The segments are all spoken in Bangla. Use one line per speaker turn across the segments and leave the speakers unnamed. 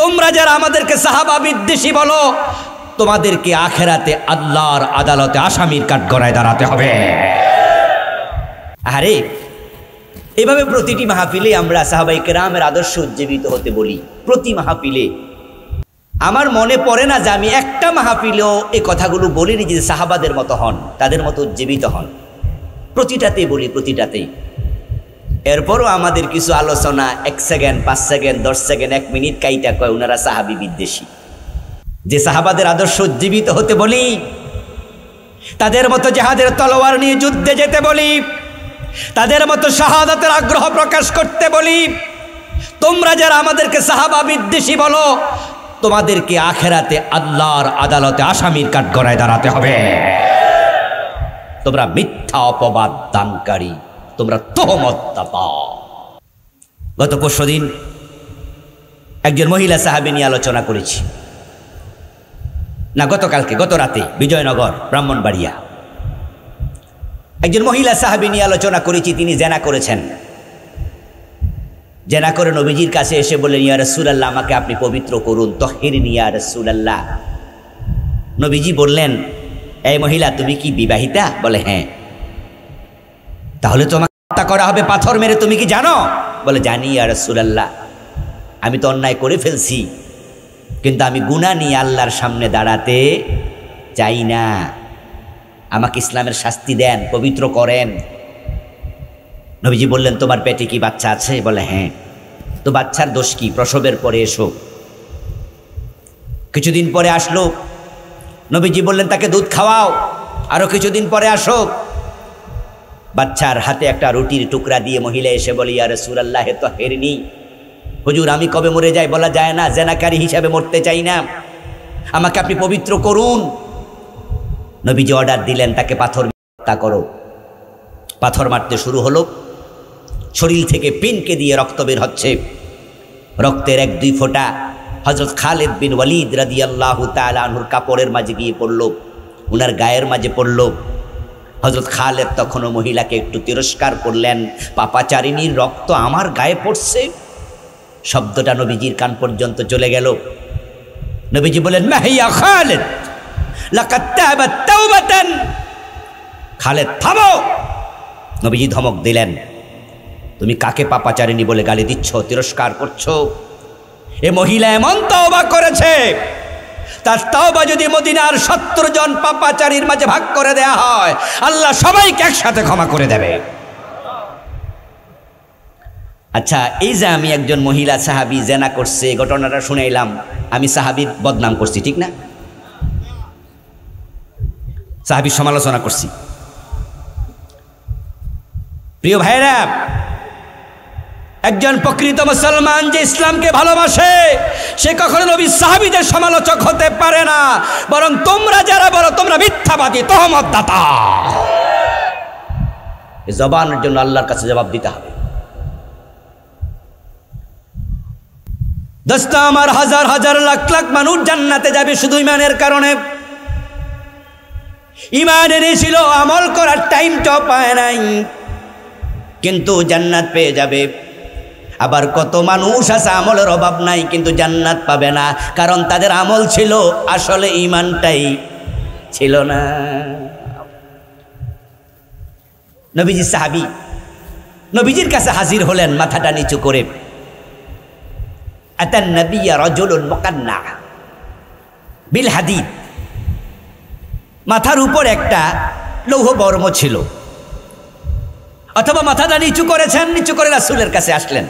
তোমরা যারা আমাদেরকে সাহাবা বিদ্বেষী বলো, তোমাদেরকে আখেরাতে আল্লাহর আদালতে আসামির কাঠগড়ায় দাঁড়াতে হবে। আরে এভাবে প্রতিটি মাহফিলে আমরা সাহাবায়ে কেরামের আদর্শ উজ্জীবিত হতে বলি। প্রতি মাহফিলে আমার মনে পড়ে না যে আমি একটা মাহফিলেও এই কথাগুলো বলিনি যে সাহাবাদের মতো হন, তাদের মতো উজ্জীবিত হন। প্রতিটাতেই বলি, প্রতিটাতেই। এরপরও আমাদের কিছু আলোচনা 1 সেকেন্ড, 5 সেকেন্ড, 10 সেকেন্ড, 1 মিনিট কাইটা কয় ওনারা সাহাবী বিদ্বেষী। যে সাহাবাদের আদর্শ উজ্জীবিত হতে বলি, তাদের মতো জিহাদের তলোয়ার নিয়ে যুদ্ধে যেতে বলি, তাদের মতো শাহাদাতের আগ্রহ প্রকাশ করতে বলি, তোমরা যারা আমাদেরকে সাহাবা বিদ্বেষী বলো, তোমাদেরকে আখেরাতে আল্লাহর আদালতে আসামির কাঠগড়ায় দাঁড়াতে হবে। তোমরা মিথ্যা অপবাদ দানকারী, তোমরা তোহমত দাতা। গত পরশুদিন একজন মহিলা সাহাবী নিয়ে আলোচনা করেছি, না গতকালকে, গত রাতে বিজয়নগর ব্রাহ্মণবাড়িয়া একজন মহিলা সাহাবী নিয়ে আলোচনা করেছি। তিনি জেনা করেছেন। জেনা করে নবীজির কাছে এসে বললেন, ইয়া রাসূলুল্লাহ, আমাকে আপনি পবিত্র করুন, তাহহিরনি ইয়া রাসূলুল্লাহ। নবীজি বললেন, এই মহিলা তুমি কি বিবাহিতা? বলে হ্যাঁ। তাহলে তোমাকে হত্যা করা হবে পাথর মেরে, তুমি কি জানো? বলে জানি ইয়া রাসূলুল্লাহ, আমি তো অন্যায় করে ফেলছি, কিন্তু আমি গুনাহ নিয়ে আল্লাহর সামনে দাঁড়াতে চাই না, আমাকে ইসলামের শাস্তি দেন, পবিত্র করেন। নবীজি বললেন, তোমার পেটে কি বাচ্চা আছে? বলে হ্যাঁ। তো বাচ্চার দোষ কি? প্রসবের পরে এসো। কিছুদিন পরে আসলো, নবীজি বললেন তাকে দুধ খাওয়াও, আরো কিছুদিন পরে আসো। বাচ্চার হাতে একটা রুটির টুকরা দিয়ে মহিলা এসে বলে, ইয়া রাসূলুল্লাহ তাহহিরনি, হুজুর আমি কবে মরে যাই বলা যায় না, জেনাকারী হিসাবে মরতে চাই না, আমাকে আপনি পবিত্র করুন। নবীজি অর্ডার দিলেন, তাকে পাথর হত্যা করো। পাথর মারতে শুরু হলো, শরীর থেকে পিনকে দিয়ে রক্ত বের হচ্ছে। রক্তের 1-2 ফোঁটা হযরত খালিদ বিন ওয়ালিদ রাদিয়াল্লাহু তাআলা আনহুর কাপড়ের মাঝে গিয়ে পড়ল, উনার গায়ের মাঝে পড়ল। হযরত খালিদ তখনও মহিলাকে একটু তিরস্কার করলেন, পাপাচারিণীর রক্ত আমার গায়ে পড়ছে। শব্দটা নবীজির কান পর্যন্ত চলে গেল। নবীজি বলেন, মাহিয়া খালিদ লাকাদ তাবাত তাওবাতান। খালিদ থামো। নবীজি ধমক দিলেন, তুমি কাকে পাপাচারিণী বলে গালি দিচ্ছ, তিরস্কার করছো? এ মহিলা এমন তওবা করেছে, তার তওবা যদি মদিনার 70 জন পাপাচারীর মাঝে ভাগ করে দেয়া হয়, আল্লাহ সবাইকে একসাথে ক্ষমা করে দেবে। আচ্ছা, এই যে আমি একজন মহিলা সাহাবী জেনা করছে, ঘটনাটা শুনাইলাম, আমি সাহাবীর বদনাম করছি, ঠিক না? সাহাবীর সমালোচনা করছি। প্রিয় ভাইরা, একজন প্রকৃত মুসলমান যে ইসলামকে ভালোবাসে, সে কখনো নবী সাহাবীদের সমালোচক হতে পারে না, বরং তোমরা যারা বলো তোমরা মিথ্যাবাদী, তহমত দাতা। এই জবানের জন্য আল্লাহর কাছে জবাব দিতে হবে। দোস্ত আমার, হাজার হাজার লাখ লাখ মানুষ জান্নাতে যাবে শুধু ইমানের কারণে। ইমান এনেছিল, আমল করার টাইমটাও পায় নাই, কিন্তু জান্নাত পেয়ে যাবে। আবার কত মানুষ আছে আমলের অভাব নাই কিন্তু জান্নাত পাবে না, কারণ তাদের আমল ছিল, আসলে ইমানটাই ছিল না। নবীজি সাহাবী নবীজির কাছে হাজির হলেন মাথাটা নিচু করে। আতান নবিয়্যা রাজুলুন মুকান্না বিল হাদিদ, মাথার উপর একটা লৌহ বর্ম ছিল, অথবা মাথাটা নিচু করেছেন, নিচু করে রাসূলের কাছে আসলেন।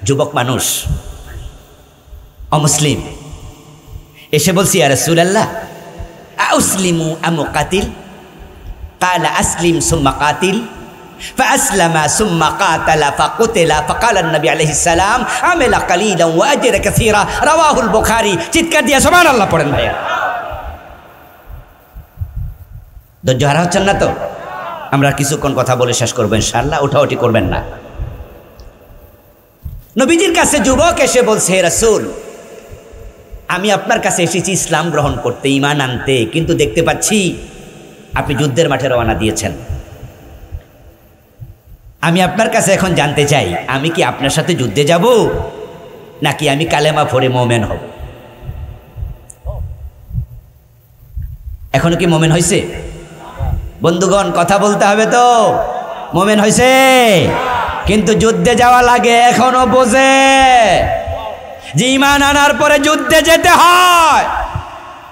যুবক মানুষ, অমুসলিম, এসে বলছি, ইয়া রাসূলুল্লাহ আউসলিমু আম কাতিল? ক্বালা আসলিম সুম্মা কাতিল। فأسلم ثم قاتل فقتل فقال النبي عليه السلام عمل قليلا وأجر كثيرا رواه البخاري। চিৎকার দিয়ে সুবহানাল্লাহ পড়েন ভাইয়া। ধৈর্য হারা হচ্ছেন না তো? আমরা কিছুক্ষণ কথা বলে শেষ করবো ইনশাআল্লাহ, ওঠাওঠি করবেন না। নবীজির কাছে যুবক এসে বলছে, হে রাসূল, আমি আপনার কাছে এসেছি ইসলাম গ্রহণ করতে, ঈমান আনতে, কিন্তু দেখতে পাচ্ছি আপনি যুদ্ধের মাঠে রওনা দিয়েছেন। আমি আপনার কাছে এখন জানতে চাই, আমি কি আপনার সাথে যুদ্ধে যাব নাকি আমি কালেমা পড়ে মোমেন হব? এখনো কি মোমেন হয়েছে? বন্ধুগণ কথা বলতে হবে তো। মোমেন হয়েছে, কিন্তু যুদ্ধে যাওয়া লাগে। এখনো বোঝে যে ইমান আনার পরে যুদ্ধে যেতে হয়।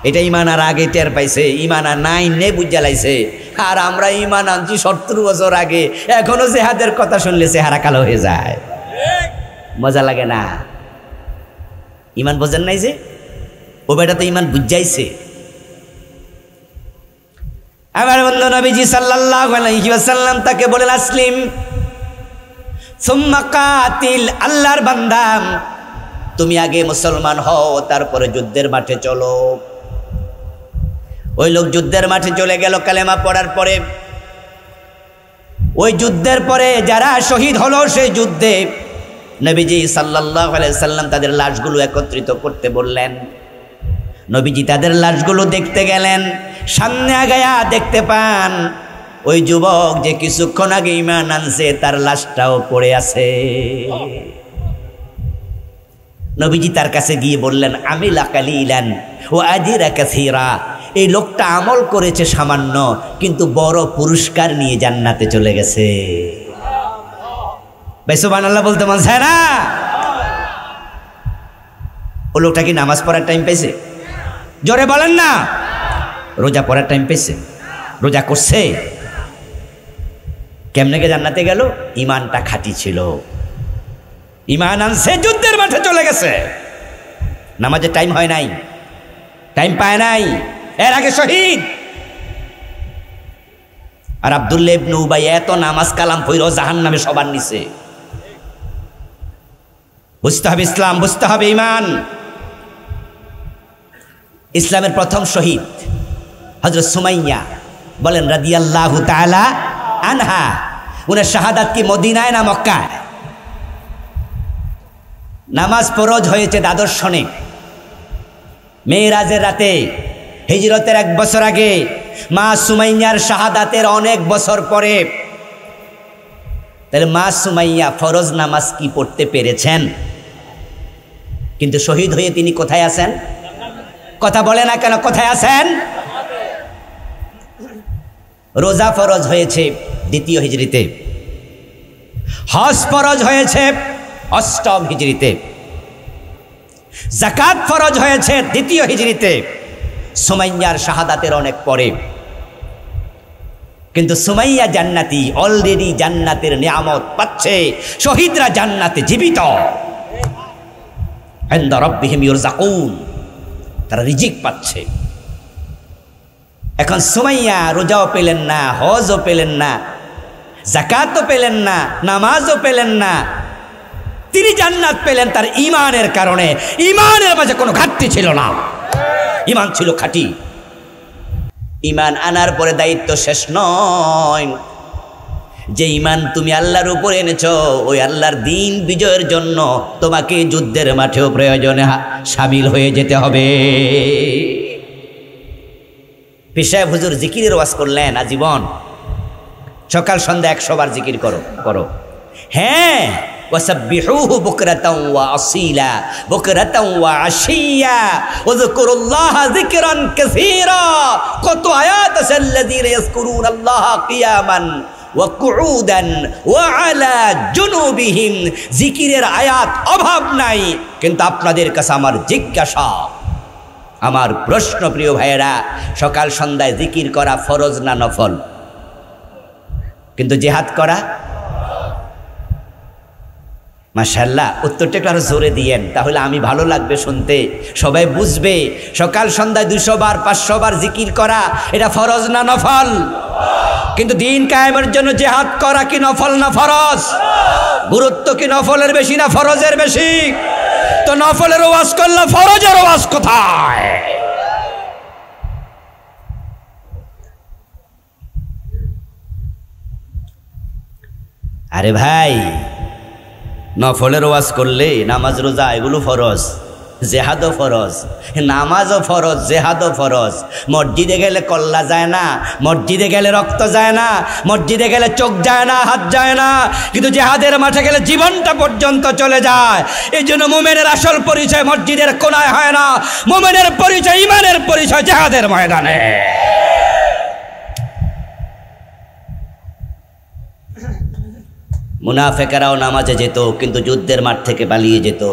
এটা ইমান আর আগে টের পাইছে, ইমান আর নাই নে বুঝা লাইছে। আর আমরা ইমান আনছি 70 বছর আগে, এখনো জেহাদের কথা শুনলে চেহারা কালো হয়ে যায়। মজা লাগে না? ইমান বোঝেন নাই যে? ও বেটা তো ইমান বুঝাইছে। আমার বন্ধু নবীজি সাল্লাল্লাহু আলাইহি ওয়াসাল্লাম তাকে বলেন, আসলিম সুম্মা কাতিল, আল্লাহর বান্দা তুমি আগে মুসলমান হও, তারপরে যুদ্ধের মাঠে চলো। ওই লোক যুদ্ধের মাঠে চলে গেল কালেমা পড়ার পরে। ওই যুদ্ধের পরে যারা শহীদ হলো সেই যুদ্ধে নবীজি সাল্লাল্লাহু আলাইহি সাল্লাম তাদের লাশগুলো একত্রিত করতে বললেন। নবীজি তাদের লাশগুলো দেখতে গেলেন। সামনে আগায়া দেখতে পান ওই যুবক যে কিছুক্ষণ আগে ঈমান আনছে তার লাশটাও পড়ে আছে। নবীজি তার কাছে গিয়ে বললেন, আমিলা কালিলান ওয়া আজরা কাসীরা, এই লোকটা আমল করেছে সামান্য, কিন্তু বড় পুরস্কার নিয়ে জান্নাতে চলে গেছে। ভাই সুবহানাল্লাহ বলতে মন চায় না? ও লোকটা কি নামাজ পড়ার টাইম পেয়েছে? জোরে বলেন না। রোজা পড়ার টাইম পেয়েছে? রোজা করছে? কেমনে কে জান্নাতে গেল? ইমানটা খাঁটি ছিল, ইমান আনছে, যুদ্ধের মাঠে চলে গেছে। নামাজের টাইম হয় নাই, টাইম পায় নাই, এর আগে শহীদ। আর আব্দুল্লাহ ইবনে উবাই এত নামাজ কালাম পড়েও জাহান্নামে সবার নিচে। বুঝতে হবে ইসলাম, বুঝতে হবে ইমান। ইসলামের প্রথম শহীদ হযরত সুমাইয়া বলেন রাদিয়াল্লাহু তাআলা আনহা। উনার শাহাদাত কি মদিনায় না মক্কায়? নামাজ ফরজ হয়েছে দ্বাদশ সনে, মেরাজের রাতে, হিজরতের 1 বছর আগে, মা সুমাইয়ার শাহাদাতের অনেক বছর পরে। তাহলে মা সুমাইয়া ফরজ নামাজ কি পড়তে পেরেছেন? কিন্তু শহীদ হয়ে তিনি কোথায় আছেন? কথা বলে না কেন? কোথায় আছেন? রোজা ফরজ হয়েছে 2য় হিজরিতে, হজ ফরজ হয়েছে 8ম হিজরিতে, যাকাত ফরজ হয়েছে 2য় হিজরিতে, সুমাইয়ার শাহাদাতের অনেক পরে। কিন্তু সুমাইয়া জান্নাতি, অলরেডি জান্নাতের নিয়ামত পাচ্ছে। শহীদরা জান্নাতে জীবিত, ইনদা রাব্বিহিম ইরযাকুন, তারা রিজিক পাচ্ছে। এখন সুমাইয়া রোজাও পেলেন না, হজও পেলেন না, যাকাতও পেলেন না, নামাজও পেলেন না, তিনি জান্নাত পেলেন তার ইমানের কারণে। ইমানের মাঝে কোনো ঘাটতি ছিল না, ইমান ছিল খাঁটি। ইমান আনার পরে দায়িত্ব শেষ নয়। যে ইমান তুমি আল্লাহর উপরে এনেছো, ওই আল্লাহর দিন বিজয়ের জন্য তোমাকে যুদ্ধের মাঠেও প্রয়োজনে শামিল হয়ে যেতে হবে। পীর সাহেব হুজুর জিকিরের ওয়াজ করলেন আজীবন, সকাল সন্ধ্যা 100 বার জিকির করো করো। হ্যাঁ, ওয়াসাব্বিহুহু বুকরাতাও ওয়া আসীলা, বুকরাতাও ওয়া আশিয়া, ওয়াযকুরুল্লাহা যিকরান কাসীরা। কত আয়াত আছে, আল্লাযীনা ইয়াযকুরুনাল্লাহা কিয়ামান ওয়া কুউদান ওয়া আলা জুনুবিহিম। জিকিরের আয়াত অভাব নাই। কিন্তু আপনাদের কাছে আমার জিজ্ঞাসা, আমার প্রশ্ন, প্রিয় ভাইয়েরা, সকাল সন্ধ্যায় জিকির করা ফরজ না নফল? কিন্তু জিহাদ করা? মাশাআল্লাহ, উত্তরটা একটু আরো জোরে দিয়েন, তাহলে আমি ভালো লাগবে শুনতে, সবাই বুঝবে। সকাল সন্ধ্যায় 200 বার 500 বার জিকির করা এটা ফরজ না নফল? কিন্তু দিন কায়েমের জন্য জিহাদ করা কি নফল না ফরজ? গুরুত্ব কি নফলের বেশি না ফরজের বেশি? তো নফলের ওয়াজ করলে ফরজের ওয়াজ কোথায়? আরে ভাই, নফলের ওয়াজ করলে নামাজ রোজা এগুলো ফরজ, জেহাদও ফরজ, নামাজও ফরজ, জেহাদও ফরজ। মসজিদে গেলে কল্লা যায় না, মসজিদে গেলে রক্ত যায় না, মসজিদে গেলে চোখ যায় না, হাত যায় না, কিন্তু জেহাদের মাঠে গেলে জীবনটা পর্যন্ত চলে যায়। এই জন্য মুমিনের আসল পরিচয় মসজিদের কোনায় হয় না, মুমিনের পরিচয়, ঈমানের পরিচয় জেহাদের ময়দানে। মুনাফিকরাও নামাজে যেত, কিন্তু যুদ্ধের মাঠ থেকে পালিয়ে যেত।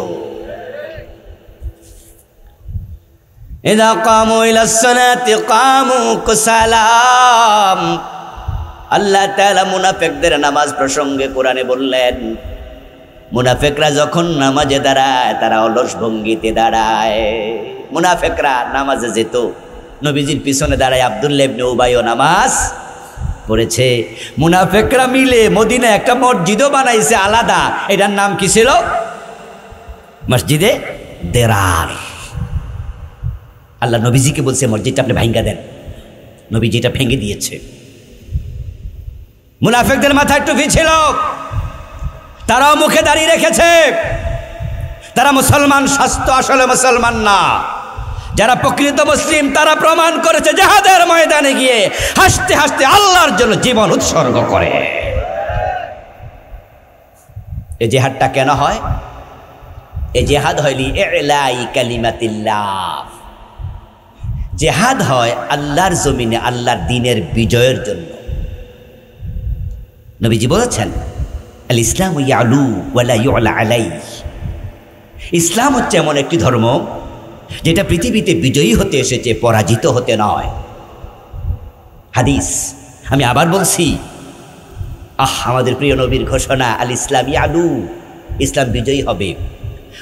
ইযা কামু ইলাস সালাতি কামু কুসালা। আল্লাহ তাআলা মুনাফিকদের নামাজ প্রসঙ্গে কোরআনে বললেন, মুনাফিকরা যখন নামাজে দাঁড়ায় তারা অলস ভঙ্গিতে দাঁড়ায়। মুনাফিকরা নামাজে যেত, নবীজির পিছনে দাঁড়ায় আব্দুল্লাহ ইবনে উবাইও নামাজ পড়েছে। মুনাফিকরা মিলে মদিনায় একটা মসজিদও বানাইছে আলাদা, এটার নাম কি ছিল? মসজিদে দেরার। আল্লাহ নবীজিকে বলছে মসজিদটা আপনি ভাঙ্গা দেন, নবীজি এটা ভেঙে দিয়েছে। মুনাফিকদের মাথায় টুপি ছিল, তারাও মুখে দাঁড়িয়ে রেখেছে, তারা মুসলমান, স্বাস্থ্য আসলে মুসলমান না। যারা প্রকৃত মুসলিম তারা প্রমাণ করেছে জিহাদের ময়দানে গিয়ে হাসতে হাসতে আল্লাহর জন্য জীবন উৎসর্গ করে। এই জিহাদটা কেন হয়? এই জিহাদ হইলি ইলাই কালিমাতিল্লাহ। জিহাদ হয় আল্লাহর জমিনে আল্লাহর দ্বীনের বিজয়ের জন্য। নবীজি বলেছেন, আল ইসলামু ইয়ালু ওয়ালা ইউলা আলাইহি। ইসলাম হচ্ছে এমন একটি ধর্ম যেটা পৃথিবীতে বিজয়ী হতে এসেছে, পরাজিত হতে নয়। হাদিস, আমি আবার বলছি, আমাদের প্রিয় নবীর ঘোষণা, আল ইসলাম ইয়ালু, ইসলাম বিজয়ী হবে,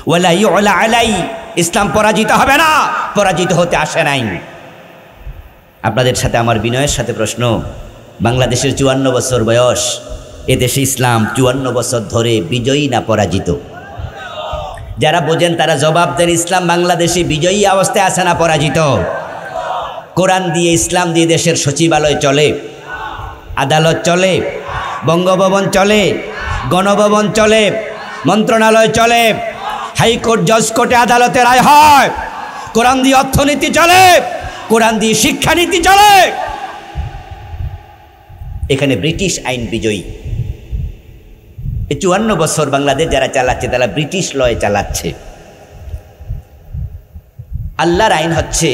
ওয়ালা ইউলা আলাইহি, ইসলাম পরাজিত হবে না, পরাজিত হতে আসে নাই। আপনাদের সাথে আমার বিনয়ের সাথে প্রশ্ন, বাংলাদেশের 54 বছর বয়স, এদেশে ইসলাম 54 বছর ধরে বিজয়ী না পরাজিত? যারা বোঝেন তারা জবাব দেন, ইসলাম বাংলাদেশে বিজয়ী অবস্থায় আছে না পরাজিত? কোরআন দিয়ে, ইসলাম দিয়ে দেশের সচিবালয় চলে, আদালত চলে, বঙ্গভবন চলে, গণভবন চলে, মন্ত্রণালয় চলে, হাইকোর্ট, জজ কোর্টে আদালতে রায় হয়। কোরআন দিয়ে অর্থনীতি চলে, কোরআন দিয়ে শিক্ষানীতি চলে। এখানে ব্রিটিশ আইন বিজয়ী। 54 বছর বাংলাদেশ যারা চালাচ্ছে তারা ব্রিটিশ লয়ে চালাচ্ছে। আল্লাহর আইন হচ্ছে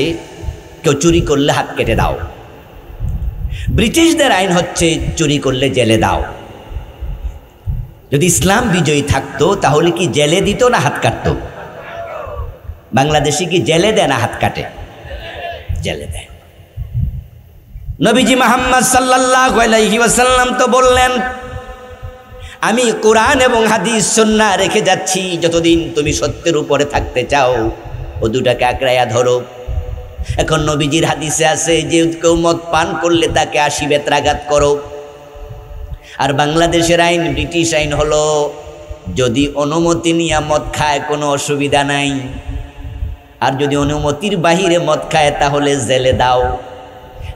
কেউ চুরি করলে হাত কেটে দাও, ব্রিটিশদের আইন হচ্ছে চুরি করলে জেলে দাও। যদি ইসলাম বিজয়ী থাকতো তাহলে কি জেলে দিত না হাত কাটতো? বাংলাদেশে কি জেলে দেয় না হাত কাটে? জেলে দেয়। নবীজি মুহাম্মদ সাল্লাল্লাহু আলাইহি ওয়াসাল্লাম তো বললেন, আমি কোরআন এবং হাদিস সুন্নাহ রেখে যাচ্ছি, যতদিন তুমি সত্যের উপরে থাকতে চাও ও দুটাকে আঁকড়াইয়া ধরো। এখন নবীজির হাদিসে আছে যে কেউ মদ পান করলে তাকে 80 বেত্রাঘাত করো। আর বাংলাদেশের আইন, ব্রিটিশ আইন হলো যদি অনুমতি নিয়ে মদ খায় কোনো অসুবিধা নাই, আর যদি অনুমতির বাহিরে মদ খায় তাহলে জেলে দাও।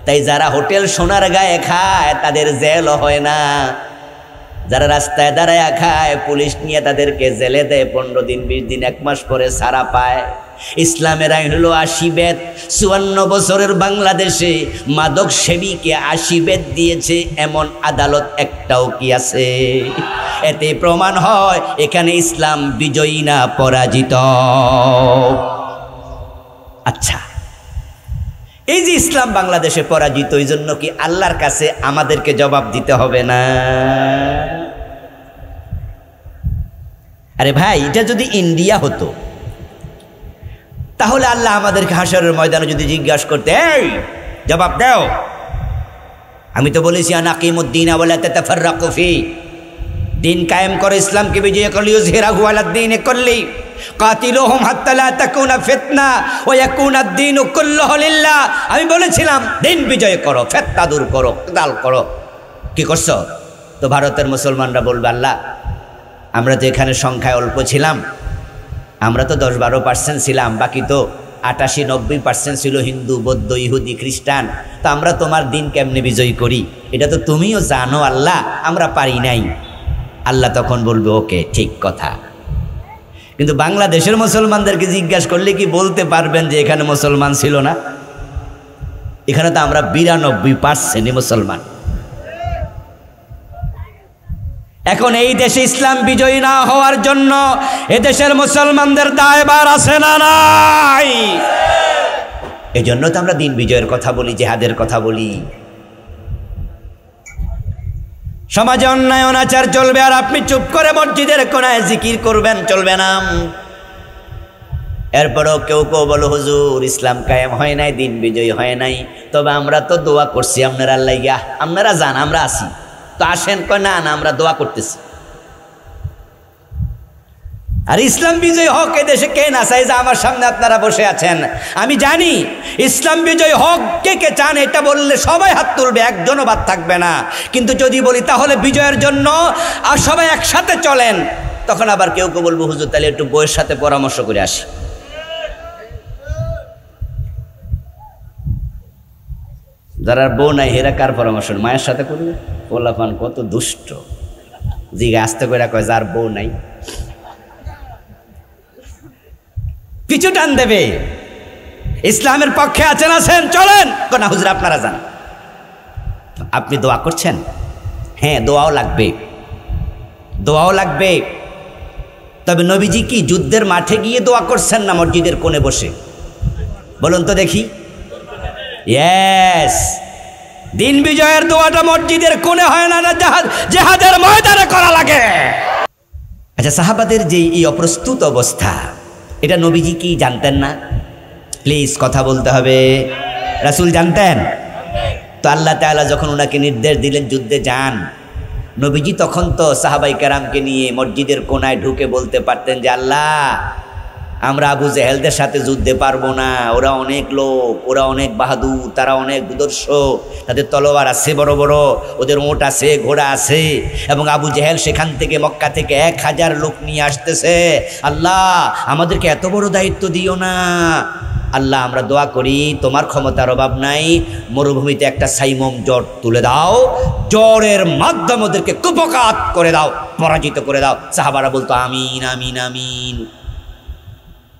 তাই যারা হোটেল সোনার গায়ে খায় তাদের জেলও হয় না, যারা রাস্তায় দাঁড়ায় খায় পুলিশ নিয়ে তাদেরকে জেলে দেয় 15 দিন, 20 দিন, 1 মাস পরে ছাড়া পায়। ইসলামের আইন হলো 80 বেত। 54 বছরের বাংলাদেশে মাদক সেবীকে 80 বেত দিয়েছে এমন আদালত একটাও কি আছে? এতে প্রমাণ হয় এখানে ইসলাম বিজয়ী না পরাজিত। আচ্ছা, এই যে ইসলাম বাংলাদেশে পরাজিত, এই জন্য কি আল্লাহর কাছে আমাদেরকে জবাব দিতে হবে না? আরে ভাই, এটা যদি ইন্ডিয়া হতো তাহলে আল্লাহ আমাদেরকে হাশরের ময়দানে যদি জিজ্ঞাসা করতে, এই জবাব দাও, আমি তো বলেছি আনাকিমুদ্দিন ওয়ালা তাতাফাররাকু ফি, দিন কায়েম করে, ইসলামকে বিজয় করলি, ইউযহিরাহু আলাদ-দীন কুল্লি, কাতিলুহুম হাত্তা লা তাকুনা ফিতনা ওয়া ইয়াকুনা আদ-দীনু কুল্লুহু লিল্লাহ। আমি বলেছিলাম দিন বিজয় করো, ফিতনা দূর করো, কিতাল করো। কি করছো? তো ভারতের মুসলমানরা বলবে, আল্লাহ আমরা তো এখানে সংখ্যায় অল্প ছিলাম, আমরা তো 10-12% ছিলাম, বাকি তো 88-90% ছিল হিন্দু, বৌদ্ধ, ইহুদি, খ্রিস্টান। তো আমরা তোমার দিন কেমনে বিজয় করি এটা তো তুমিও জানো আল্লাহ, আমরা পারি নাই। আল্লাহ তখন বলবে, ওকে ঠিক কথা, কিন্তু বাংলাদেশের মুসলমানদেরকে জিজ্ঞাসা করলে কি বলতে পারবেন যে এখানে মুসলমান ছিল না? এখানে তো আমরা 92% মুসলমান। এখন এই দেশে ইসলাম বিজয়ী না হওয়ার জন্য এদেশের মুসলমানদের দায়ভার আছে না নাই? এই জন্য তো আমরা দিন বিজয়ের কথা বলি, জিহাদের কথা বলি। সমাজে অন্যায় অনাচার চলবে আর আপনি চুপ করে মসজিদের কোনায় জিকির করবেন, চলবে না। এরপরও কেউ কেউ বলো হুজুর ইসলাম কায়েম হয় নাই, দিন বিজয়ী হয় নাই, তবে আমরা তো দোয়া করছি আপনারা লাইগা, আপনারা যান আমরা আসি তো আসেন। কয় না না, আমরা দোয়া করতেছি। আর ইসলাম বিজয় হোক এ দেশে কে না চাই? যে আমার সামনে আপনারা বসে আছেন, আমি জানি ইসলাম বিজয় হোক কে কে চান। এটা বললে সবাই হাত তুলবে, একজনও বাদ থাকবে না। কিন্তু যদি বলি তাহলে বিজয়ের জন্য আর সবাই একসাথে চলেন, তখন আবার কেউ কেউ বলবো হুজুর তাহলে একটু বউয়ের সাথে পরামর্শ করে আসি। যারা বউ নাই হেরা কার পরামর্শ? মায়ের সাথে করবে। পোলাপান কত দুষ্ট, জিগা আস্তে করে কয় যার বউ নাই পিছু টান দেবে। ইসলামের পক্ষে আছেন আছেন চলেন, না হুজুর আপনারা যান। আপনি দোয়া করছেন? হ্যাঁ দোয়াও লাগবে, দোয়াও লাগবে। তবে নবীজি কি যুদ্ধের মাঠে গিয়ে দোয়া করছেন না মসজিদের কোণে বসে? বলুন তো দেখি। ইয়েস, দিন বিজয়ের দোয়াটা মসজিদের কোণে হয় না, না জিহাদের ময়দানে করা লাগে। আচ্ছা, সাহাবাদের যে এই অপ্রস্তুত অবস্থা, এটা নবীজি কি জানতেন না? প্লিজ কথা বলতে হবে। রাসূল জানতেন তো? আল্লাহ তাআলা যখন ওনাকে নির্দেশ দিলেন যুদ্ধে যান, নবীজি তখন তো সাহাবাই কেরামকে নিয়ে মসজিদের কোণায় ঢুকে বলতে পারতেন যে আল্লাহ আমরা আবু জেহেলদের সাথে যুদ্ধে পারবো না, ওরা অনেক লোক, ওরা অনেক বাহাদুর, তারা অনেক দুর্ধর্ষ, তাদের তলোয়ার আছে বড় বড়, ওদের ওট আছে, ঘোড়া আছে, এবং আবু জেহেল সেখান থেকে মক্কা থেকে 1000 লোক নিয়ে আসতেছে। আল্লাহ আমাদেরকে এত বড় দায়িত্ব দিও না। আল্লাহ আমরা দোয়া করি, তোমার ক্ষমতার অভাব নাই, মরুভূমিতে একটা সাইমম জ্বর তুলে দাও, জ্বরের মাধ্যমে ওদেরকে কুপকাত করে দাও, পরাজিত করে দাও। সাহাবারা বলতো আমিন আমিন আমিন।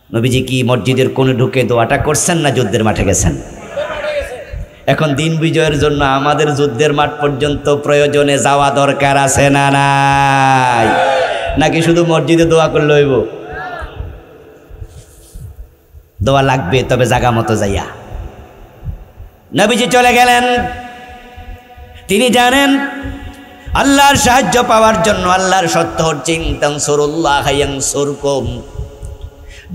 নবীজি কি মসজিদের কোণে ঢুকে দোয়াটা করছেন না যুদ্ধের মাঠে গেছেন? এখন দিন বিজয়ের জন্য আমাদের যুদ্ধের মাঠ পর্যন্ত প্রয়োজনে যাওয়া দরকার আছে না নাই? নাকি শুধু মসজিদে দোয়া করলে হইব? দোয়া লাগবে, তবে জায়গা মতো যাইয়া। নবীজি চলে গেলেন। তিনি জানেন আল্লাহর সাহায্য পাওয়ার জন্য আল্লাহর সত্য হচ্ছে ইনতানসুরুল্লাহ ইয়ানসুরকুম,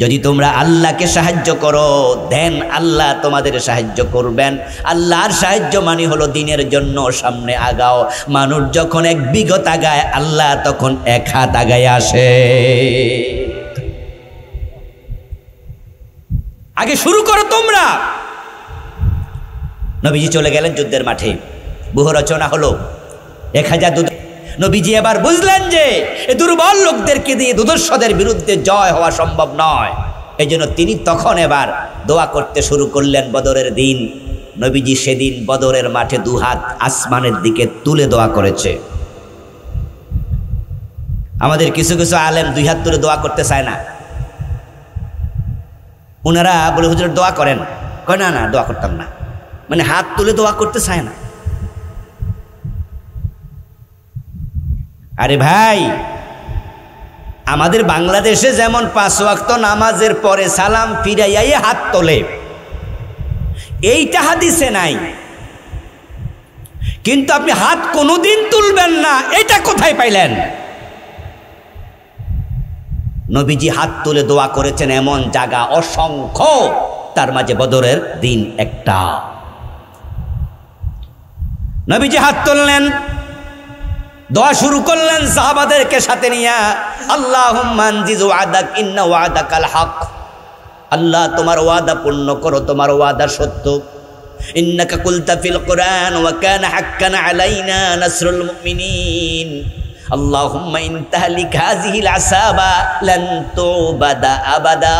যদি তোমরা আল্লাহকে সাহায্য করো দেন আল্লাহ তোমাদের সাহায্য করবেন। আল্লাহর সাহায্য মানে হলো দিনের জন্য সামনে আগাও। মানুষ যখন 1 বিঘত আগায়, আল্লাহ তখন 1 হাত আগায় আসে। আগে শুরু করো তোমরা। নবীজি চলে গেলেন যুদ্ধের মাঠে, ব্যূহ রচনা হলো 1000। নবীজি এবার বুঝলেন যে এই দুর্বল লোকদেরকে দিয়ে দুর্ধর্ষদের বিরুদ্ধে জয় হওয়া সম্ভব নয়। এই জন্য তিনি তখন এবার দোয়া করতে শুরু করলেন। বদরের দিন নবীজি সেদিন বদরের মাঠে 2 হাত আসমানের দিকে তুলে দোয়া করেছে। আমাদের কিছু কিছু আলেম 2 হাত তুলে দোয়া করতে চায় না। ওনারা বলে হুজুর দোয়া করেন, কয় না না দোয়া করতাম না, মানে হাত তুলে দোয়া করতে চায় না। আরে ভাই, আমাদের বাংলাদেশে যেমন 5 ওয়াক্ত নামাজের পরে সালাম ফিরাইয়াই হাত তোলে, এইটা হাদিসে নাই। কিন্তু আপনি হাত কোনোদিন তুলবেন না, এটা কোথায় পাইলেন? নবীজি হাত তুলে দোয়া করেছেন এমন জায়গা অসংখ্য, তার মাঝে বদরের দিন একটা। নবীজি হাত তুললেন, দোয়া শুরু করলেন সাহাবাদেরকে সাথে নিয়ে। আল্লাহুম্মা আনজিজ ওয়াদাক ইন্না ওয়াদাকাল হক, আল্লাহ তোমার ওয়াদা পূর্ণ করো, তোমার ওয়াদা সত্য। ইন্নাকা কুলতা ফিল কুরআন ওয়া কানা হাক্কান আলাইনা নাসরুল মুমিনিন, আল্লাহুম্মা ইন তাহলিক হাযিহিল আসাবা লান তুবাদা আবাদা।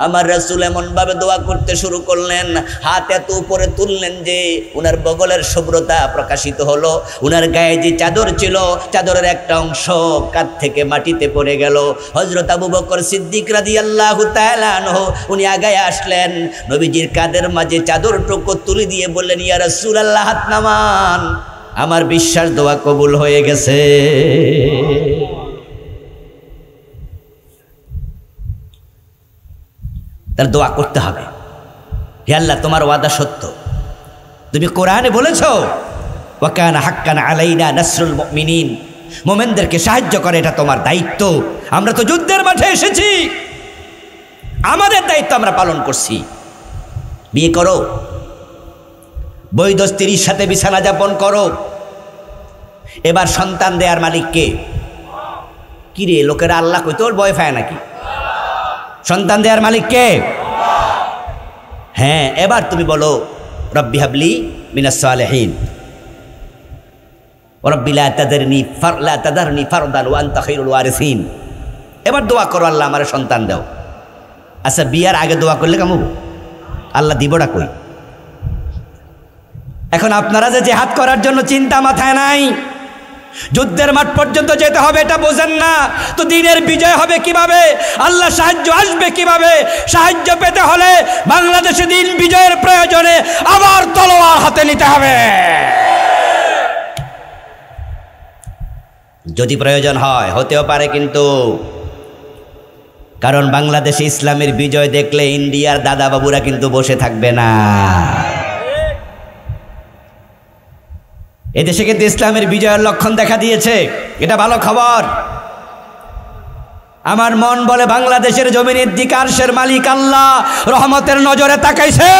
আমার রাসূল এমন ভাবে দোয়া করতে শুরু করলেন, হাত এত উপরে তুললেন যে উনার বগলের শুভ্রতা প্রকাশিত হলো। উনার গায়ে যে চাদর ছিল, চাদরের একটা অংশ কাঁধ থেকে মাটিতে পড়ে গেল। হযরত আবু বকর সিদ্দিক রাদিয়াল্লাহু তাআলা আনহু উনি আগায় আসলেন, নবীজির কাঁধের মাঝে চাদরটুকু তুলে দিয়ে বললেন, ইয়া রাসূলুল্লাহ, হাত নামান, আমার বিশ্বাস দোয়া কবুল হয়ে গেছে। তার দোয়া করতে হবে, হে আল্লাহ তোমার ওয়াদা সত্য, তুমি কোরআনে বলেছো ওয়া কানা হাক্কান আলাইনা নাসরুল মুমিনিন, মুমিনদেরকে সাহায্য করে এটা তোমার দায়িত্ব। আমরা তো যুদ্ধের মাঠে এসেছি, আমাদের দায়িত্ব আমরা পালন করছি। বিয়ে করো, বৈধ স্ত্রীর সাথে বিছানা যাপন করো। এবার সন্তান দেয়ার মালিক কে? কি রে, লোকেরা আল্লাহ কই, তোর ভয় পায় নাকি? সন্তান দেয়ার মালিক কে? হ্যাঁ, এবার তুমি বলো, রব্বি হাবলি মিনাস সালিহিন ওয়া রব্বি লা তাদারনি ফারদান ওয়া আনতা খায়রুল ওয়ারিসিন। এবার দোয়া করো, আল্লাহ আমারে সন্তান দাও। আচ্ছা, বিয়ার আগে দোয়া করলে কেমন? আল্লাহ দিবটা কই? এখন আপনারা যে জিহাদ করার জন্য চিন্তা মাথায় নাই, যুদ্ধের মাঠ পর্যন্ত যেতে হবে এটা বোঝেন না, তো দিনের বিজয় হবে কিভাবে? আল্লাহ সাহায্য আসবে কিভাবে? সাহায্য পেতে হলে বাংলাদেশে দিন বিজয়ের প্রয়োজনে আবার তলোয়ার হাতে নিতে হবে। যদি প্রয়োজন হয় হতেও পারে, কিন্তু কারণ বাংলাদেশে ইসলামের বিজয় দেখলে ইন্ডিয়ার দাদা বাবুরা কিন্তু বসে থাকবে না। এদেশে কিন্তু ইসলামের বিজয়ের লক্ষণ দেখা দিয়েছে, এটা ভালো খবর। আমার মন বলে বাংলাদেশের জমিনের দিকে আরশের মালিক আল্লাহ রহমতের নজরে তাকাইছে।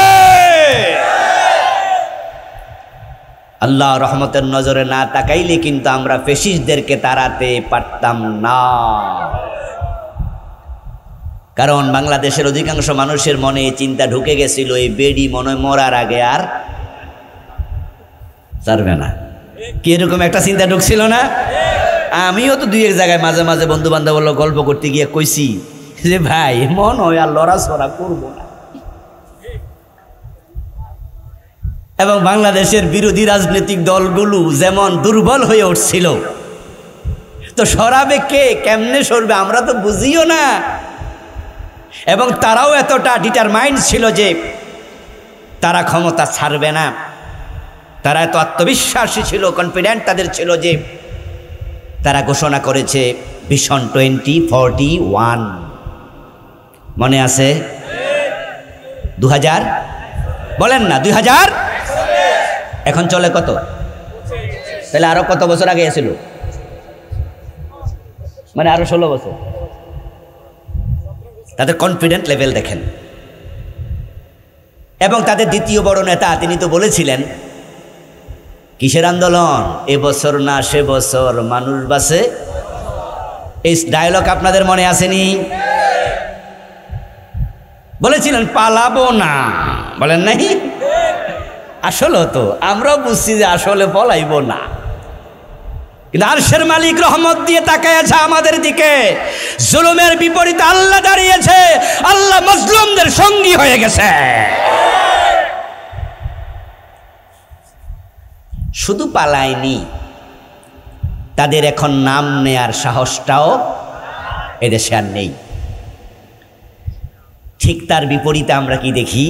আল্লাহ রহমতের নজরে না তাকাইলে কিন্তু আমরা ফ্যাসিস্টদেরকে তাড়াতে পারতাম না। কারণ বাংলাদেশের অধিকাংশ মানুষের মনে চিন্তা ঢুকে গেছিল, এই বেডি মনে মরার আগে আর ছাড়বে না। কি এরকম একটা চিন্তা ঢুকছিল না? আমিও তো দুই এক জায়গায় মাঝে মাঝে বন্ধু বান্ধব গল্প করতে গিয়ে কইছি যে ভাই মন হয় আর লড়াছড়া করবো না। এবং বাংলাদেশের বিরোধী রাজনৈতিক দলগুলো যেমন দুর্বল হয়ে উঠছিল, তো সরাবে কে, কেমনে সরবে আমরা তো বুঝিও না। এবং তারাও এতটা ডিটারমাইন্ড ছিল যে তারা ক্ষমতা ছাড়বে না। তারা এত আত্মবিশ্বাসী ছিল, কনফিডেন্ট তাদের ছিল যে তারা ঘোষণা করেছে ভিশন 2041। মনে আছে? 2000 বলেন না, 2000 এখন চলে কত? তাহলে আরো কত বছর আগে এসেছিল? মানে আরো 16 বছর। তাদের কনফিডেন্ট লেভেল দেখেন। এবং তাদের দ্বিতীয় বড় নেতা তিনি তো বলেছিলেন, কিসের আন্দোলন? এবছর না সে বছর মানুষ বাঁচে। এই ডায়লগ আপনাদের মনে আসেনি? বলেছিলেন পালাবো না, বলেন নাই? আসলে তো আমরাও বুঝছি যে আসলে পলাইবো না, কিন্তু আরশের মালিক রহমত দিয়ে তাকায় আছে আমাদের দিকে। জুলুমের বিপরীতে আল্লাহ দাঁড়িয়েছে, আল্লাহ মজলুমদের সঙ্গী হয়ে গেছে। শুধু পালায়নি, তাদের এখন নাম নেয়ার সাহসটাও এদেশে আর নেই। ঠিক তার বিপরীতে আমরা কি দেখি?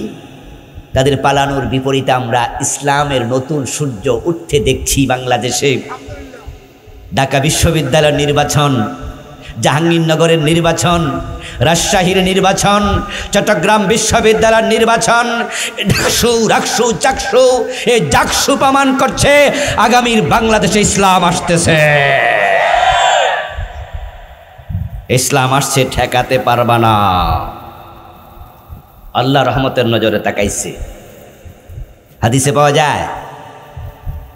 তাদের পালানোর বিপরীতে আমরা ইসলামের নতুন সূর্য উঠতে দেখছি বাংলাদেশে। ঢাকা বিশ্ববিদ্যালয়ের নির্বাচন, জাহাঙ্গীরনগরের নির্বাচন, রাজশাহীর নির্বাচন, চট্টগ্রাম বিশ্ববিদ্যালয়ের নির্বাচন, ডাকসু চাকসু, এই জাকসু প্রমাণ করছে আগামীর বাংলাদেশে ইসলাম আসতেছে। ইসলাম আসছে, ঠেকাতে পারবা না। আল্লাহ রহমতের নজরে তাকাইছে। হাদিসে পাওয়া যায়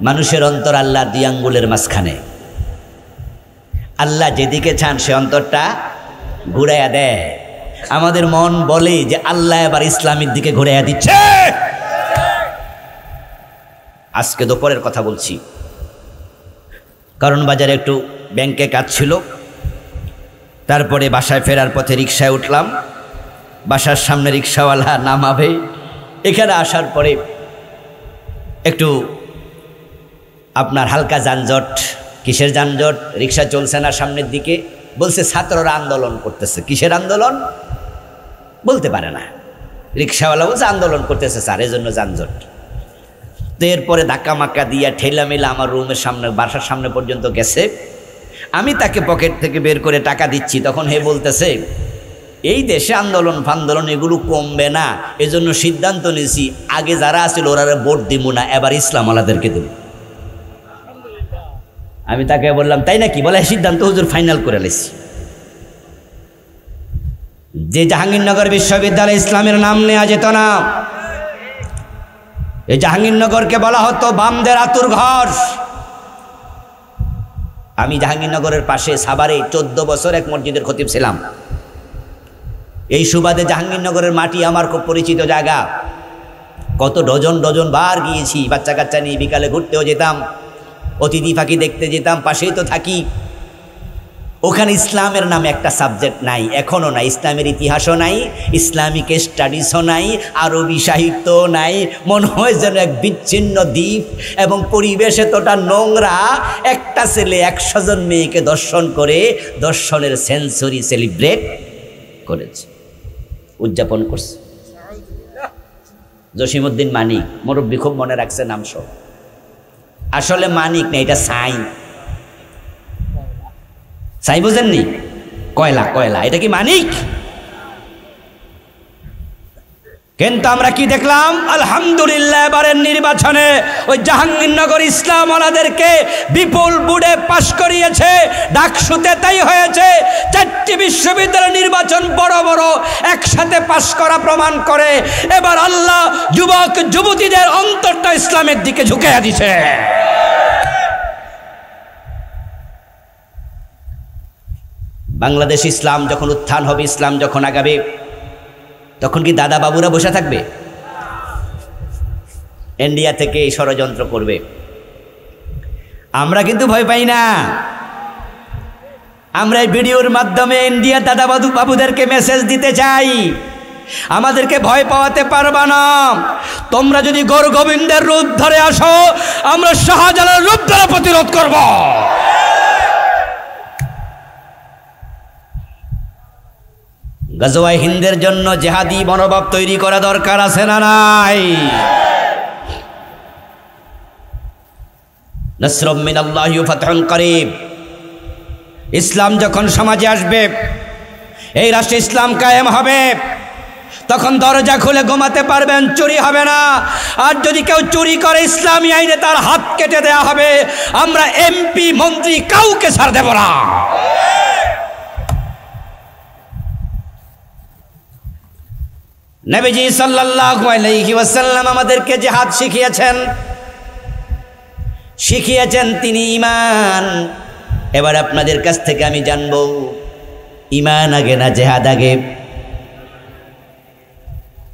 মানুষের অন্তর আল্লাহ দুই আঙ্গুলের মাঝখানে। আল্লাহ যেদিকে চান সে অন্তরটা ঘুরাইয়া দেয়। আমাদের মন বলে যে আল্লাহ এবার ইসলামের দিকে ঘুরাইয়া দিচ্ছে। আজকে দুপুরের কথা বলছি, কারণ বাজারে একটু ব্যাংকে কাজ ছিল। তারপরে বাসায় ফেরার পথে রিকশায় উঠলাম, বাসার সামনে রিকশাওয়ালা নামাবে। এখানে আসার পরে একটু আপনার হালকা যানজট। কিসের যানজট? রিকশা চলছে না সামনের দিকে, বলছে ছাত্ররা আন্দোলন করতেছে। কিসের আন্দোলন বলতে পারে না, রিকশাওয়ালা বলছে আন্দোলন করতেছে স্যার, এজন্য যানজট। তো এরপরে ধাক্কা মাক্কা দিয়া ঠেলা মেলা আমার রুমের সামনে, বাসার সামনে পর্যন্ত গেছে। আমি তাকে পকেট থেকে বের করে টাকা দিচ্ছি, তখন হে বলতেছে এই দেশে আন্দোলন ফান্দোলন এগুলো কমবে না, এজন্য সিদ্ধান্ত নিয়েছি আগে যারা আছিল ওরা ভোট দিব না, এবার ইসলাম আলাদেরকে দেব। আমি তাকে বললাম তাই নাকি? বলে সিদ্ধান্ত হুজুর ফাইনাল করে লেছি। যে জাহাঙ্গীরনগর বিশ্ববিদ্যালয় ইসলামের নাম নেওয়া যেত না, এই জাহাঙ্গীরনগরকে বলা হতো বামদের আতুর ঘর। আমি জাহাঙ্গীরনগরের পাশে সাভারে 14 বছর এক মসজিদের খতিব ছিলাম। এই সুবাদে জাহাঙ্গীরনগরের মাটি আমার খুব পরিচিত জায়গা। কত ডজন ডজন বার গিয়েছি, বাচ্চা কাচ্চা নিয়ে বিকালে ঘুরতেও যেতাম, অতিথি ফাঁকি দেখতে যেতাম, পাশেই তো থাকি। ওখানে ইসলামের নামে একটা সাবজেক্ট নাই, এখনও নাই। ইসলামের ইতিহাসও নাই, ইসলামিক স্টাডিজও নাই, আরবি সাহিত্যও নাই। মনে হয় যেন এক বিচ্ছিন্ন দ্বীপ, এবং পরিবেশ এতটা নোংরা। একটা ছেলে 100 জন মেয়েকে দর্শন করে দর্শনের সেঞ্চুরি সেলিব্রেট করেছে, উদযাপন করছে। জসিমউদ্দিন মানিক মুরব্বী খুব মনে রাখছে নাম সব। আসলে মানিক না, এটা সাই। সাই বুঝেননি? কয়লা, কয়লা, এটা কি মানিক? কিন্তু আমরা কি দেখলাম? আলহামদুলিল্লাহ এবারের নির্বাচনে ওই জাহাঙ্গীরনগর ইসলাম ওয়ালাদেরকে বিপুল বুড়ে পাশ করিয়েছে। ডাকসুতে তাই হয়েছে। 4টি বিশ্ববিদ্যালয় নির্বাচন বড় বড় একসাথে পাশ করা প্রমাণ করে এবার আল্লাহ যুবক যুবতীদের অন্তরটা ইসলামের দিকে ঝুঁকিয়ে দিছে। বাংলাদেশ ইসলাম যখন উত্থান হবে, ইসলাম যখন আগাবে, তখন কি দাদা বাবুরা বসে থাকবে? ইন্ডিয়া থেকে এই ষড়যন্ত্র করবে। আমরা কিন্তু ভয় পাই না। আমরা এই ভিডিওর মাধ্যমে ইন্ডিয়া দাদা বাবুদেরকে মেসেজ দিতে চাই, আমাদেরকে ভয় পাওয়াতে পারবা না। তোমরা যদি গৌর গোবিন্দের রূপ ধরে আসো, আমরা শাহজালালের রূপ ধরে প্রতিরোধ করব। গজওয়ায়ে হিন্দের জন্য জিহাদি মনোভাব তৈরি করা দরকার আছে না নাই? নাসরুম মিনাল্লাহি ওয়া ফাতহুন করিব। ইসলাম যখন সমাজে আসবে, এই রাষ্ট্রে ইসলাম কায়েম হবে, তখন দরজা খুলে ঘুমাতে পারবেন, চুরি হবে না। আর যদি কেউ চুরি করে ইসলামী আইনে তার হাত কেটে দেয়া হবে। আমরা এমপি মন্ত্রী কাউকে ছাড় দেব না। নবীজি সাল্লাল্লাহু আলাইহি ওয়াসাল্লাম আমাদেরকে জিহাদ শিখিয়েছেন তিনি ঈমান। এবার আপনাদের কাছ থেকে আমি জানবো, ঈমান আগে না জিহাদ আগে?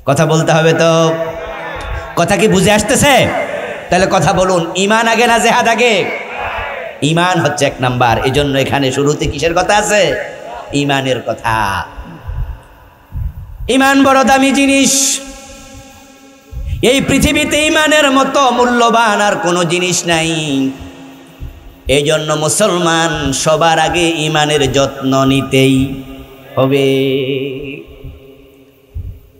কথা বলতে হবে তো। কথা কি বুঝে আসতেছে? তাহলে কথা বলুন, ঈমান আগে না জিহাদ আগে? ঈমান হচ্ছে 1 নাম্বার। এজন্য এখানে শুরুতে কিসের কথা আছে? ঈমানের কথা। ঈমান বড় দামি জিনিস। এই পৃথিবীতে ঈমানের মতো মূল্যবান আর কোনো জিনিস নাই। এই জন্য মুসলমান সবার আগে ঈমানের যত্ন নিতেই হবে।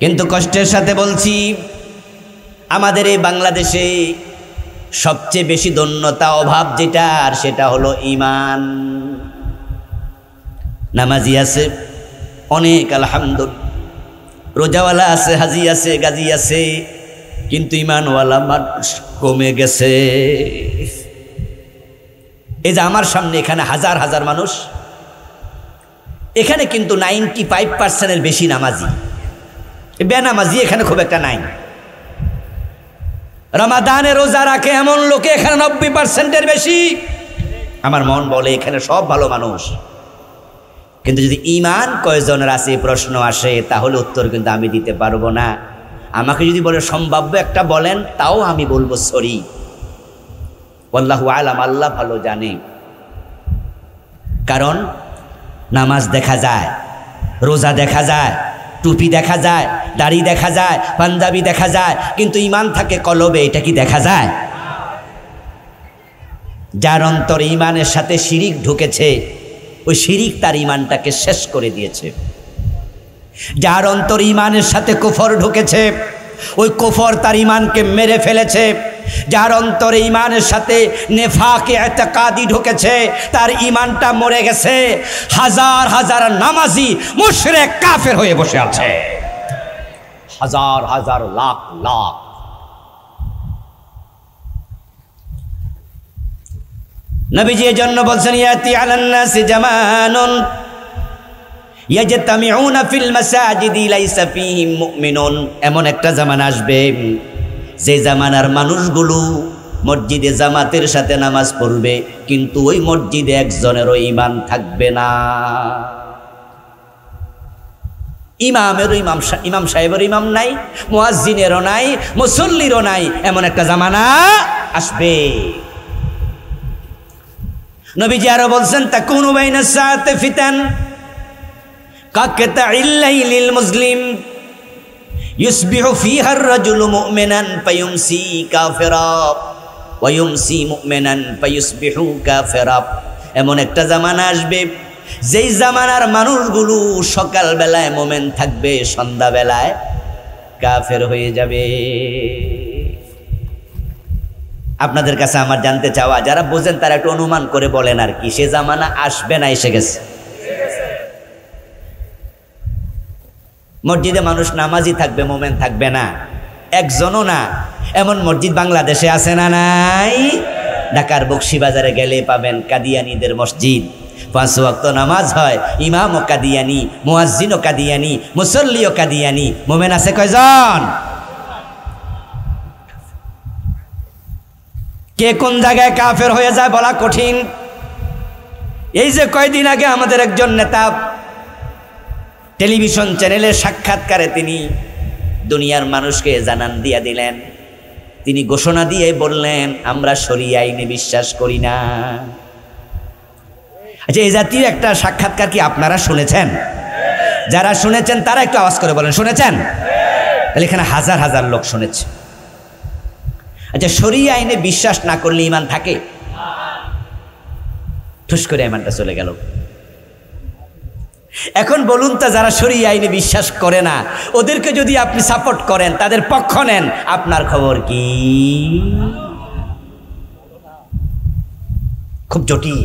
কিন্তু কষ্টের সাথে বলছি, আমাদের এই বাংলাদেশে সবচেয়ে বেশি দৈন্যতা, অভাব যেটা, আর সেটা হলো ঈমান। নামাজি আছে অনেক, আলহামদুলিল্লাহ, রোজাওয়ালা আছে, হাজি আছে, গাজী আছে, কিন্তু ঈমানওয়ালা মানুষ কমে গেছে। এই যে আমার সামনে এখানে হাজার হাজার মানুষ, এখানে কিন্তু 95% বেশি নামাজি। বেনামাজি এখানে খুব একটা নাই। রমাদানে রোজা রাখে এমন লোকে এখানে 90% বেশি। আমার মন বলে এখানে সব ভালো মানুষ, কিন্তু যদি ঈমান কয়জনের আছে প্রশ্ন আসে, তাহলে উত্তর কিন্তু আমি দিতে পারবো না। আমাকে যদি বলে সম্ভাব্য একটা বলেন, তাও আমি বলবো সরি, আল্লাহু আলাম, আল্লাহ ভালো জানে। কারণ নামাজ দেখা যায়, রোজা দেখা যায়, টুপি দেখা যায়, দাড়ি দেখা যায়, পাঞ্জাবি দেখা যায়, কিন্তু ঈমান থাকে কলবে, এটা কি দেখা যায়? যার অন্তরে ঈমানের সাথে শিরিক ঢুকেছে, ওই শিরিক তার ঈমানটাকে শেষ করে দিয়েছে। যার অন্তরে ঈমানের সাথে কুফর ঢুকেছে, ওই কুফর তার ঈমানকে মেরে ফেলেছে। যার অন্তরে ঈমানের সাথে নেফাকে ইতিকাদি ঢুকেছে, তার ঈমানটা মরে গেছে। হাজার হাজার নামাজি মুশরিক কাফের হয়ে বসে আছে, হাজার হাজার লাখ লাখ। নবীজি এর জন্য বলছেন, ইয়াতি আলান নাসি জামানুন ইয়াজতামিউনা ফিল মাসাজিদি লাইসা ফীহিম মুমিনুন। এমন একটা জামানা আসবে, যে জামানার মানুষগুলো মসজিদে জামাতের সাথে নামাজ পড়বে, কিন্তু ওই মসজিদে একজনেরও ঈমান থাকবে না। ইমামেরও ইমাম সাহেবের ইমাম নাই, মুয়াজ্জিনেরও নাই, মুসল্লিরও নাই। এমন একটা জামানা আসবে। নবীজি আরো বলছেন, তাকুনু বাইনা সাআতি ফিতান কাকতাইল লাইলিল মুসলিম ইউসবিহু ফিহা আর-রাজুলু মুমিনান ফায়ুমসি কাফিরা ওয়া ইউমসি মুমিনান ফায়ুসবিহু কাফিরা। এমন একটা জামানা আসবে, যেই জামানার মানুষগুলো সকাল বেলায় মুমিন থাকবে, সন্ধ্যা বেলায় কাফের হয়ে যাবে। আপনাদের কাছে আমার জানতে চাওয়া, যারা বোঝেন তারা একটু অনুমান করে বলেন আর কি, সে জামানা আসবে না এসে গেছে? মসজিদে মানুষ নামাজি থাকবে, মুমিন থাকবে না, একজনও না। এমন মসজিদ বাংলাদেশে আছে না নাই? ঢাকার বকশীবাজারে গেলে পাবেন কাদিয়ানীদের মসজিদ, 5 ওয়াক্ত নামাজ হয়, ইমামও কাদিয়ানী, মুয়াজ্জিনও কাদিয়ানী, মুসল্লিও কাদিয়ানী। মুমিন আছে কয়জন? কে কোন জায়গায় কাফের হয়ে যায় বলা কঠিন। এই যে কয়দিন আগে আমাদের একজন নেতা টেলিভিশন চ্যানেলের সাক্ষাৎকারে তিনি দুনিয়ার মানুষকে জানান দিয়া দিলেন, তিনি ঘোষণা দিয়ে বললেন, আমরা শরিয়া আইনে বিশ্বাস করি না। আচ্ছা, এই জাতীয় একটা সাক্ষাৎকার কি আপনারা শুনেছেন? যারা শুনেছেন তারা একটু আওয়াজ করে বলেন, শুনেছেন? তাহলে এখানে হাজার হাজার লোক শুনেছে। আচ্ছা, শরিয়া আইনে বিশ্বাস না করলে ঈমান থাকে? ঠুস করে ঈমানটা চলে গেল। এখন বলুন তো, যারা শরিয়া আইনে বিশ্বাস করে না, ওদেরকে যদি আপনি সাপোর্ট করেন, তাদের পক্ষ নেন, আপনার খবর কি? খুব জটিল।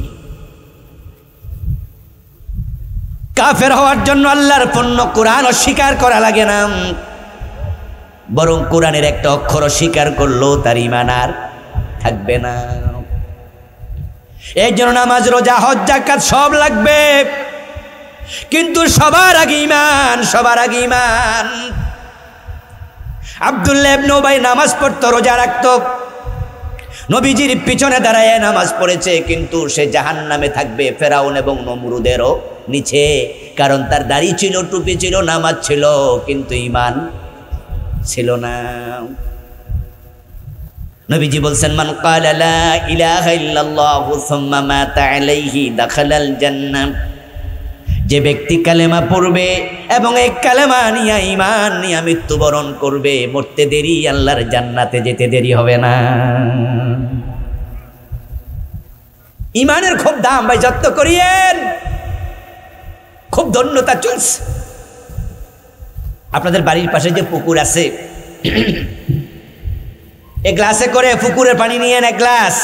কাফের হওয়ার জন্য আল্লাহর পণ্য কোরআন অস্বীকার করা লাগে না, বরং কোরআনের একটা অক্ষর অস্বীকার করলেও তার ঈমান আর থাকবে না। এই জন্য নামাজ, রোজা, হজ, যাকাত সব লাগবে, কিন্তু সবার আগে ঈমান, সবার আগে ঈমান। আব্দুল্লাহ ইবনে উবাই নামাজ পড়তো, রোজা রাখতো, নবীজির পিছনে দাঁড়ায় নামাজ পড়েছে, কিন্তু সে জাহান্নামে থাকবে ফেরাউন এবং নমরুদেরও নিচে। কারণ তার দাড়ি ছিল, টুপি ছিল, নামাজ ছিল, কিন্তু ঈমান ছিল না। নবীজি বলছেন, মান ক্বালা লা ইলাহা ইল্লাল্লাহু সুম্মা মাতা আলাইহি দাখালাল জান্নাহ। যে ব্যক্তি কালেমা পড়বে এবং এই কালেমা নিয়ে, ঈমান নিয়ে মৃত্যুবরণ করবে, মরতে দেরি, আল্লাহর জান্নাতে যেতে দেরি হবে না। ঈমানের খুব দাম ভাই, যত্ন করিয়েন, খুব ধন্যতা চলছে। আপনাদের বাড়ির পাশে যে পুকুর আছে, এক গ্লাসে করে পুকুরের পানি নিয়েন, এক গ্লাস।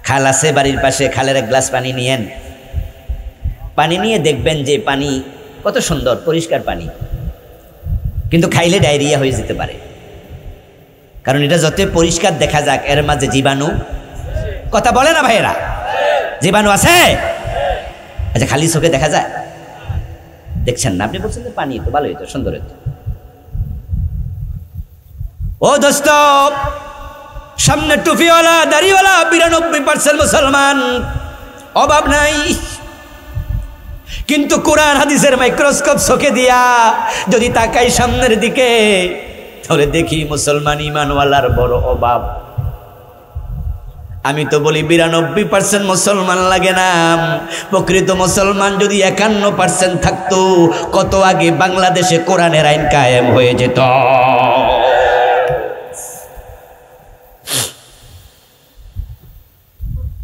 খাল আছে বাড়ির পাশে, খালের এক গ্লাস পানি নিয়েন। পানি নিয়ে দেখবেন যে পানি কত সুন্দর পরিষ্কার পানি, কিন্তু খাইলে ডায়রিয়া হয়ে যেতে পারে। কারণ এটা যত পরিষ্কার দেখা যাক, এর মাঝে জীবাণু, কথা বলে না ভাইয়েরা, জীবাণু আছে। আচ্ছা, খালি চোখে দেখা যায়? দেখছেন না? আপনি বলছেন যে পানি তো ভালো হইতো, সুন্দর হইতো। ও দোস্ত, সামনে টুপিওয়ালা, দাড়িওয়ালা 92% মুসলমান, অভাব নাই। কিন্তু কোরআন হাদিসের মাইক্রোস্কোপ চোখে দিয়া যদি তাকাই সামনের দিকে, তাহলে দেখি মুসলমান ইমানওয়ালার বড় অভাব। আমি তো বলি 92% মুসলমান লাগে না। প্রকৃত মুসলমান যদি 51% থাকতো, কত আগে বাংলাদেশে কোরআনের আইন কায়েম হয়ে যেত।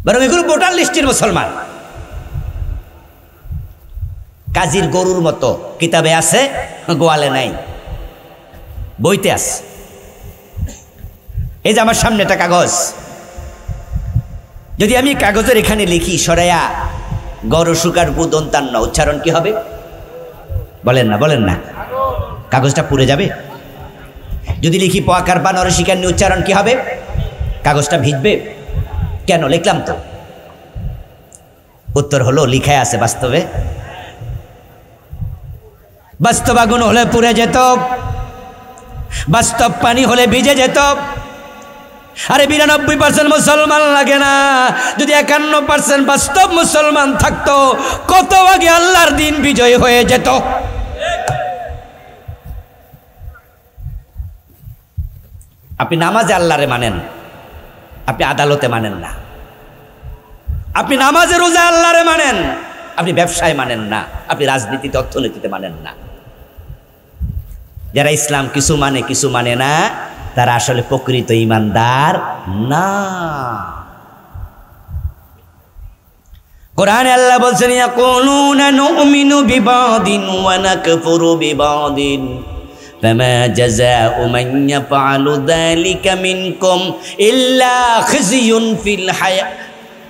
বরং এগুলো ভোটার লিস্টের মুসলমান। কাজীর গরুর মতো কিতাবে আছে, গোয়ালে নাই, বইতে আছে। এই যে আমার সামনে একটা কাগজ, যদি আমি কাগজের এখানে লিখি সরাইয়া গরু সুকার বুদন্তান্ন, উচ্চারণ কি হবে? বলেন না, বলেন না। কাগজটা পুড়ে যাবে। যদি লিখি পোয়াকার বা নরসিকান্নি, উচ্চারণ কি হবে? কাগজটা ভিজবে। কেন লিখলাম? তো উত্তর হলো লিখায় আছে বাস্তবে। বাস্তব আগুন হলে পুড়ে যেত, বাস্তব পানি হলে ভিজে যেত। আরে 92% মুসলমান লাগে না, যদি 51% বাস্তব মুসলমান থাকতো, কত আগে আল্লাহর দিন বিজয় হয়ে যেত। আপনি নামাজে আল্লাহরে মানেন, আপনি আদালতে মানেন না। আপনি নামাজে রোজা আল্লাহরে মানেন, আপনি ব্যবসায় মানেন না, আপনি রাজনীতিতে অর্থনীতিতে মানেন না। যারা ইসলাম কিছু মানে কিছু মানে না, তারা আসলে প্রকৃত ঈমানদার না। কোরআনে আল্লাহ বলছেন, ইয়াকুলুনা নুমিনু বিবাদিন ওয়া নাকফুরু বিবাদিন ফামা জাযাউ মান ইয়াফআলু যালিকা মিনকুম ইল্লা খিজয়ুন ফিল হায়া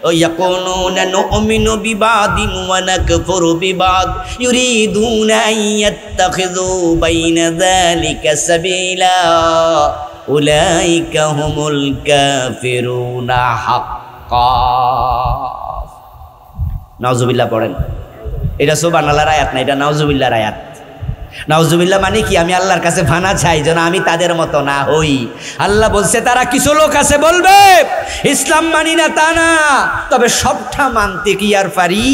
ويقولون نؤمن ببعض ونكفر ببعض يريدون أن يتخذوا بين ذلك سبيلا أولئك هم الكافرون حقا। নাউজুবিল্লাহ পড়েন। এটা সুবহানাল্লাহর আয়াত না, এটা নাউজুবিল্লাহর আয়াত। নাউজুবিল্লাহ মানে কি? আমি আল্লাহর কাছে ফানা চাই যেন আমি তাদের মতো না হই। আল্লাহ বলছে তারা কিছু লোক আছে বলবে ইসলাম মানি না, তা না, তবে সবটা মানতে কি আর পারি?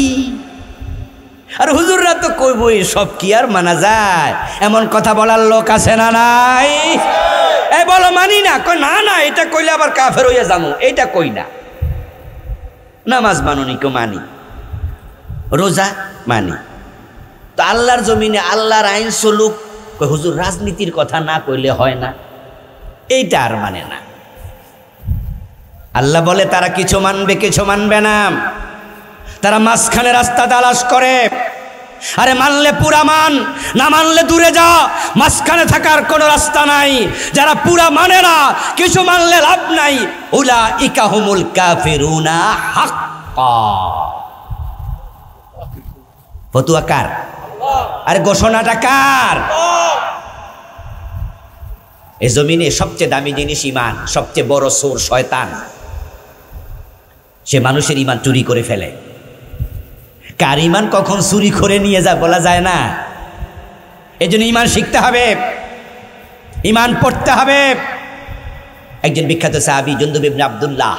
আর হুজুররা তো কইবই, সব কি আর মানা যায়? এমন কথা বলার লোক আছে না নাই? এ বলো মানি না, কই না না, এটা কইলে আবার কাফের হইয়া যাবো, এইটা কই না। নামাজ মানুনি কো মানি, রোজা মানি, তো আল্লাহর জমিনে আল্লাহর আইন চলুক, হুজুর রাজনীতির কথা না কইলে হয় না, এইটা আর মানে না। আল্লাহ বলে তারা কিছু মানবে কিছু মানবে না, তারা মাঝখানে রাস্তা তালাশ করে। আরে মানলে পুরা মান, না মানলে দূরে যা, মাঝখানে থাকার কোনো রাস্তা নাই। যারা পুরা মানে না, কিছু মানলে লাভ নাই, উলাইকা হুমুল কাফিরুনা হাক্কা। ফতুয়া কার? আরে ঘোষণাটা কার? এই জমিনে সবচেয়ে দামি জিনিস ঈমান, সবচেয়ে বড় চোর শয়তান। সে মানুষের ঈমান চুরি করে ফেলে। কার ঈমান কখন চুরি করে নিয়ে যায় বলা যায় না। এই জন্য ঈমান শিখতে হবে, ঈমান পড়তে হবে। একজন বিখ্যাত সাহাবী জুনদুব ইবনে আব্দুল্লাহ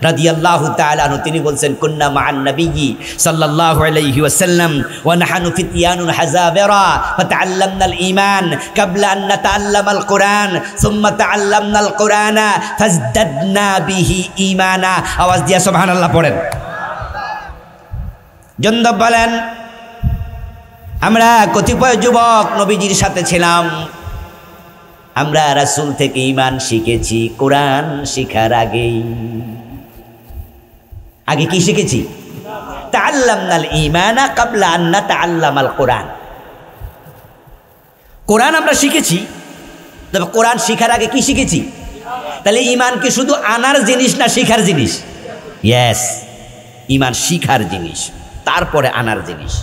রাদিয়াল্লাহু তাআলা আনহু, তিনি বলছেন, কুন্না মা'আন নাবিয়্যি সাল্লাল্লাহু আলাইহি ওয়াসাল্লাম ওয়া নাহনু ফিতয়ানুন হাযাবিরা ফাতাআল্লামনাল ঈমান ক্বাবলা আন নাতাআল্লামাল কুরআন সুম্মা তাআল্লামনাল কুরআনা ফাজদাদনা বিহি ঈমানা। আওয়াজ দিয়া সুবহানাল্লাহ পড়েন। জুনদুব বলেন, আমরা কতিপয় যুবক নবীজির সাথে ছিলাম, আমরা রাসূল থেকে ঈমান শিখেছি কোরআন শিখার আগেই। আগে কি শিখেছি? তাআল্লামনাল ঈমানা ক্বাবলা আন নাতাআল্লামাল কুরআন। কোরআন আমরা শিখেছি, তবে কোরআন শিখার আগে কি শিখেছি? তাহলে ঈমান কি শুধু আনার জিনিস না শিখার জিনিস? ইয়েস, ঈমান শিখার জিনিস, তারপরে আনার জিনিস।